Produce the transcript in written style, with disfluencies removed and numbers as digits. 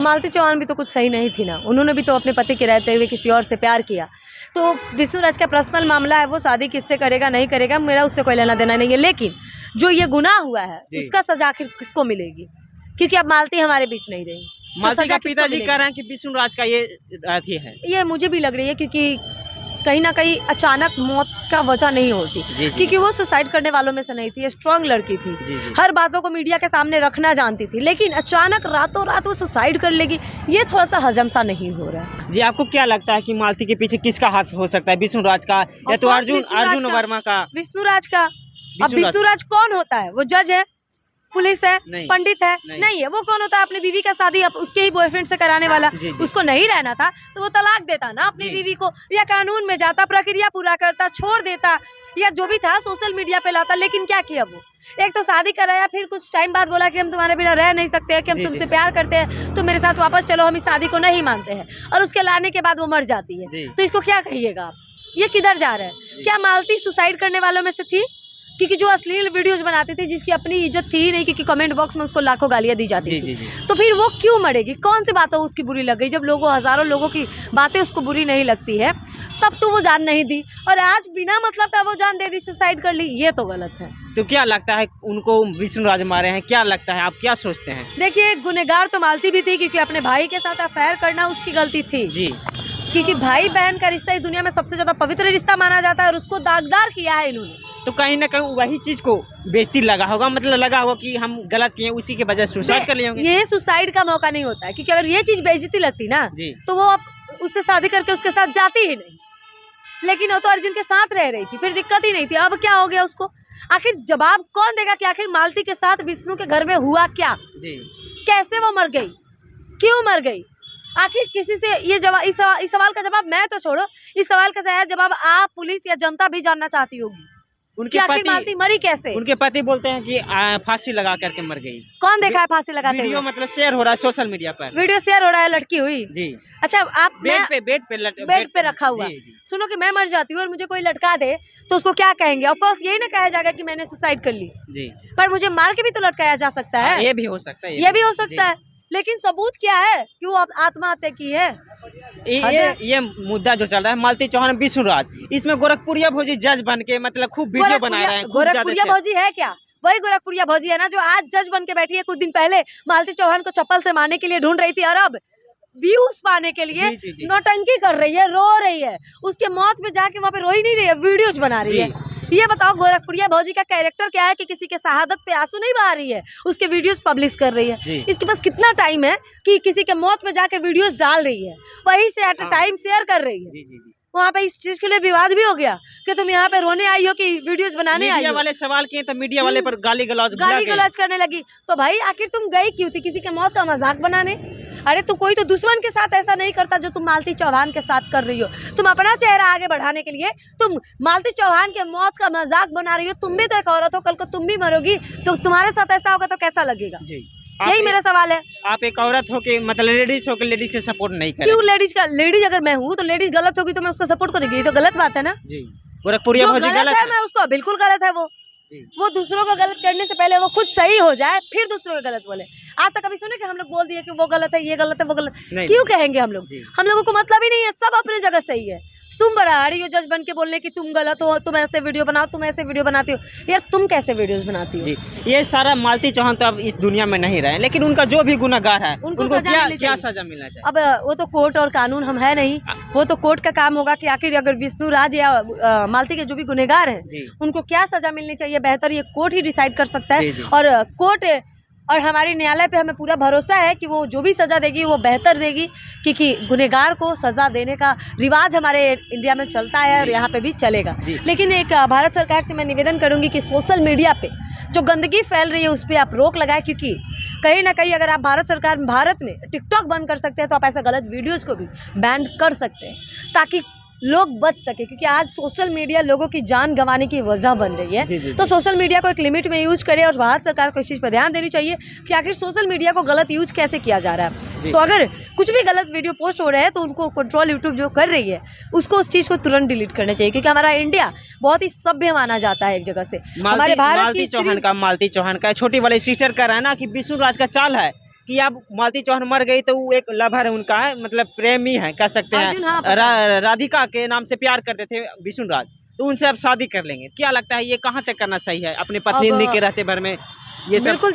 मालती चौहान भी तो कुछ सही नहीं थी ना, उन्होंने भी तो अपने पति के रहते हुए किसी और से प्यार किया। तो विष्णु राज का पर्सनल मामला है, वो शादी किससे करेगा नहीं करेगा मेरा उससे कोई लेना देना नहीं है, लेकिन जो ये गुनाह हुआ है उसका सजा आखिर किसको मिलेगी, क्योंकि अब मालती हमारे बीच नहीं रही। मालती का पिताजी कह रहे हैं कि विष्णु राज का ये अथी है, ये मुझे भी लग रही है, क्योंकि कहीं ना कहीं अचानक मौत का वजह नहीं होती, क्योंकि वो सुसाइड करने वालों में से नहीं थी, स्ट्रांग लड़की थी, हर बातों को मीडिया के सामने रखना जानती थी, लेकिन अचानक रातों रात वो सुसाइड कर लेगी, ये थोड़ा सा हजम सा नहीं हो रहा है। जी, आपको क्या लगता है कि मालती के पीछे किसका हाथ हो सकता है, विष्णु राज का या तो अर्जुन वर्मा का? विष्णु राज का। अब विष्णु राज कौन होता है? वो जज है, पुलिस है, पंडित है? नहीं है। वो कौन होता है? अपनी बीवी का शादी उसके ही बॉयफ्रेंड से कराने वाला। उसको नहीं रहना था तो वो तलाक देता ना अपनी बीवी को, या कानून में जाता, प्रक्रिया पूरा करता, छोड़ देता, या जो भी था सोशल मीडिया पे लाता। लेकिन क्या किया वो? एक तो शादी कराया, फिर कुछ टाइम बाद बोला कि हम तुम्हारे बिना रह नहीं सकते, कि हम तुमसे प्यार करते हैं, तो मेरे साथ वापस चलो, हम इस शादी को नहीं मानते हैं, और उसके लाने के बाद वो मर जाती है। तो इसको क्या कहिएगा आप? ये किधर जा रहा है? क्या मालती सुसाइड करने वालों में से थी? क्योंकि जो अश्लील वीडियोस बनाती थी, जिसकी अपनी इज्जत थी ही नहीं, क्योंकि कमेंट बॉक्स में उसको लाखों गालियां दी जाती थी, तो फिर वो क्यों मरेगी? कौन सी बातों उसकी बुरी लग गई? जब हज़ारों लोगों की बातें उसको बुरी नहीं लगती है, तब तो वो जान नहीं दी, और आज बिना मतलब का वो जान दे दी, सुसाइड कर ली। ये तो गलत है। तो क्या लगता है उनको विष्णु राज मारे हैं? क्या लगता है, आप क्या सोचते हैं? देखिए, गुनहगार तो मालती भी थी, क्योंकि अपने भाई के साथ अफेयर करना उसकी गलती थी जी, क्योंकि भाई बहन का रिश्ता इस दुनिया में सबसे ज्यादा पवित्र रिश्ता माना जाता है, और उसको दागदार किया है इन्होंने। तो कहीं ना कहीं वही चीज को बेइज्जती लगा होगा, मतलब लगा होगा कि हम गलत किए, उसी के वजह से सुसाइड कर लिए होंगे। ये सुसाइड का मौका नहीं होता है, क्योंकि अगर ये चीज बेइज्जती लगती ना तो वो अब उससे शादी करके उसके साथ जाती ही नहीं। लेकिन वो तो अर्जुन के साथ रह रही थी, फिर दिक्कत ही नहीं थी। अब क्या हो गया उसको? आखिर जवाब कौन देगा कि आखिर मालती के साथ विष्णु के घर में हुआ क्या? कैसे वो मर गई, क्यों मर गई? आखिर किसी से ये जवाब, इस सवाल का जवाब मैं तो छोड़ो, इस सवाल का शायद जवाब आप, पुलिस या जनता भी जानना चाहती होगी। उनके पति मालती मरी कैसे? उनके पति बोलते हैं कि फांसी लगा करके मर गई। कौन देखा है फांसी लगाते हुए? वीडियो मतलब शेयर हो रहा है सोशल मीडिया पर, वीडियो शेयर हो रहा है, लटकी हुई जी। अच्छा, आप बेड पे रखा हुआ। सुनो कि मैं मर जाती हूँ और मुझे कोई लटका दे तो उसको क्या कहेंगे? ऑफकोर्स यही ना कहा जाएगा कि मैंने सुसाइड कर ली जी, पर मुझे मार के भी तो लटकाया जा सकता है। ये भी हो सकता है, ये भी हो सकता है, लेकिन सबूत क्या है कि वो आत्महत्या की है? ये मुद्दा जो चल रहा है मालती चौहान विष्णु राज, इसमें गोरखपुरिया भौजी जज बन के मतलब खूब वीडियो बना रहे हैं। गोरखपुरिया भौजी है क्या? वही गोरखपुरिया भौजी है ना जो आज जज बन के बैठी है। कुछ दिन पहले मालती चौहान को चप्पल से मारने के लिए ढूंढ रही थी, और अब व्यूज पाने के लिए नौटंकी कर रही है, रो रही है। उसके मौत में जाके वहाँ पे रो ही नहीं रही है, वीडियोज बना रही है। ये बताओ गोरखपुरिया भौजी का कैरेक्टर क्या है कि किसी के शहादत पे आंसू नहीं बहा रही है, उसके वीडियोस पब्लिश कर रही है। इसके पास कितना टाइम है कि किसी के मौत में जाके वीडियोस डाल रही है, वही से एट अ टाइम शेयर कर रही है। वहाँ पे इस चीज के लिए विवाद भी हो गया कि तुम यहाँ पे रोने आई हो कि वीडियोस बनाने आई हो। मीडिया वाले सवाल किए तो मीडिया वाले पर गाली गलौज करने लगी। तो भाई आखिर तुम गई क्यों थी? किसी के मौत का मजाक बनाने? अरे तो कोई तो दुश्मन के साथ ऐसा नहीं करता जो तुम मालती चौहान के साथ कर रही हो। तुम अपना चेहरा आगे बढ़ाने के लिए तुम मालती चौहान के मौत का मजाक बना रही हो। तुम भी तो एक औरत हो, कल को तुम भी मरोगी, तो तुम्हारे साथ ऐसा होगा तो कैसा लगेगा? यही मेरा सवाल है। आप एक औरत हो के मतलब लेडीज हो के लेडीज के सपोर्ट नहीं करें? क्यों लेडीज अगर मैं हूँ तो लेडीज गलत होगी तो मैं उसका सपोर्ट करेगी, ये तो गलत बात है ना जी। गोरखपुरिया भौजी गलत है, मैं उसको बिल्कुल गलत है। वो दूसरों को गलत करने से पहले वो खुद सही हो जाए, फिर दूसरों को गलत बोले। आज तक कभी सुने कि हम लोग बोल दिए कि वो गलत है, ये गलत है, वो गलत? क्यों कहेंगे हम लोग? हम लोगों को मतलब ही नहीं है, सब अपनी जगह सही है। तुम बड़ा रही हो जज बन के बोलने की तुम गलत हो, तुम ऐसे वीडियो बनाओ, तुम ऐसे वीडियो बनाती हो। यार तुम कैसे वीडियोस बनाती हो? जी, ये सारा मालती चौहान तो अब इस दुनिया में नहीं रहे, लेकिन उनका जो भी गुनाहगार है उनको क्या सजा मिलना चाहिए? अब वो तो कोर्ट और कानून हम है नहीं, वो तो कोर्ट का काम होगा कि आखिर अगर विष्णु राज या मालती के जो भी गुनहगार हैं उनको क्या सजा मिलनी चाहिए, बेहतर ये कोर्ट ही डिसाइड कर सकता है। और कोर्ट और हमारे न्यायालय पे हमें पूरा भरोसा है कि वो जो भी सज़ा देगी वो बेहतर देगी, क्योंकि गुनहगार को सज़ा देने का रिवाज हमारे इंडिया में चलता है और यहाँ पे भी चलेगा। लेकिन एक भारत सरकार से मैं निवेदन करूँगी कि सोशल मीडिया पे जो गंदगी फैल रही है उस पर आप रोक लगाएं, क्योंकि कहीं ना कहीं अगर आप भारत में टिकटॉक बंद कर सकते हैं तो आप ऐसे गलत वीडियोज़ को भी बैन कर सकते हैं ताकि लोग बच सके, क्योंकि आज सोशल मीडिया लोगों की जान गंवाने की वजह बन रही है। तो सोशल मीडिया को एक लिमिट में यूज करें और भारत सरकार को इस चीज़ पर ध्यान देनी चाहिए कि आखिर सोशल मीडिया को गलत यूज कैसे किया जा रहा है। तो अगर कुछ भी गलत वीडियो पोस्ट हो रहे हैं तो उनको कंट्रोल यूट्यूब जो कर रही है उसको उस चीज़ को तुरंत डिलीट करना चाहिए, क्योंकि हमारा इंडिया बहुत ही सभ्य माना जाता है एक जगह से। हमारे भारत मालती चौहान का छोटी वाली सिस्टर का रहना कि विष्णु राज का चाल है कि अब मालती चौहान मर गई तो वो एक लवर है उनका है, मतलब प्रेमी है कह सकते अर्जुन, हाँ, हैं, पता राधिका के नाम से प्यार करते थे विष्णुराज, तो उनसे अब शादी कर लेंगे। क्या लगता है ये कहाँ तक करना सही है अपनी पत्नी अब के रहते भर में ये सब? बिल्कुल